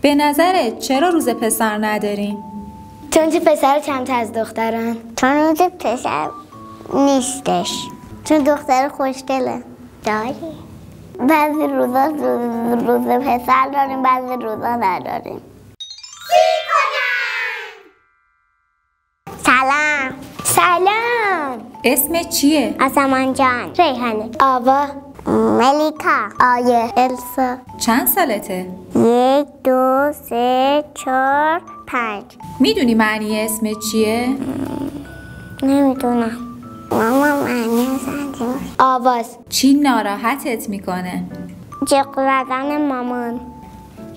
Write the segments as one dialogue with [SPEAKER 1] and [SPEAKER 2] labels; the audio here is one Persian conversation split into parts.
[SPEAKER 1] به نظرت چرا روز پسر نداریم؟
[SPEAKER 2] چون پسر کمتر از دخترن.
[SPEAKER 3] چون روز پسر نیستش. چون دختر خوشگله. داری؟ بعضی روزا روز پسر داریم، بعضی روزا نداریم. سلام.
[SPEAKER 2] سلام.
[SPEAKER 1] اسمت چیه؟
[SPEAKER 3] آسمان جان.
[SPEAKER 2] ریحانه. آوا.
[SPEAKER 3] ملیکا. آیه. السا.
[SPEAKER 1] چند سالته؟
[SPEAKER 3] 1 2 3 4 5.
[SPEAKER 1] میدونی معنی اسمت چیه؟
[SPEAKER 3] نمیدونم. ماما معنی زنده.
[SPEAKER 2] آواز.
[SPEAKER 1] چی ناراحتت میکنه؟
[SPEAKER 3] جیغ زدن مامان.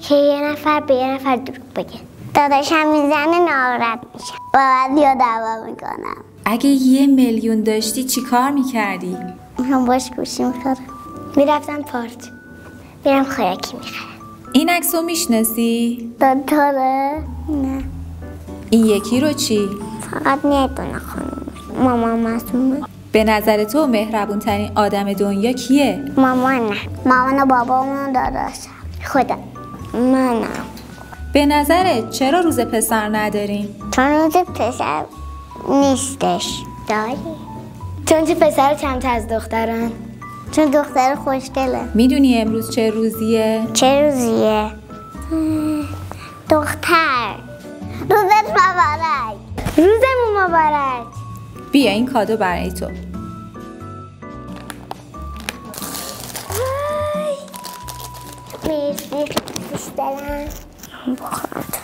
[SPEAKER 2] که یه نفر به یه نفر دروغ بگه.
[SPEAKER 3] داداشم میزنه ناراحت میشه. باید یا دعوا میکنم.
[SPEAKER 1] اگه 1 میلیون داشتی چی کار میکردی؟
[SPEAKER 3] هم باش گوشی میخورم.
[SPEAKER 2] میرفتم پارک. میرم خوراکی میخرم.
[SPEAKER 1] این عکسو میشناسی؟
[SPEAKER 3] داره؟ نه.
[SPEAKER 1] این یکی رو چی؟
[SPEAKER 3] فقط میدونه خانم. مامان مسئوله.
[SPEAKER 1] به نظر تو مهربون ترین آدم دنیا کیه؟
[SPEAKER 3] مامان نه. مامان و بابامون داداشم.
[SPEAKER 2] خدا.
[SPEAKER 3] منم.
[SPEAKER 1] به نظرت چرا روز پسر نداریم؟
[SPEAKER 3] چون روز پسر نیستش.
[SPEAKER 2] داری؟ چون پسر کمتر از دخترن.
[SPEAKER 3] چون دختر خوشگله.
[SPEAKER 1] میدونی امروز چه روزیه؟
[SPEAKER 3] چه روزیه؟ دختر. روزت مبارک.
[SPEAKER 2] روزمون مبارک.
[SPEAKER 1] بیا این کادو برای تو.
[SPEAKER 3] مرسی. دوست دارم. بخاطر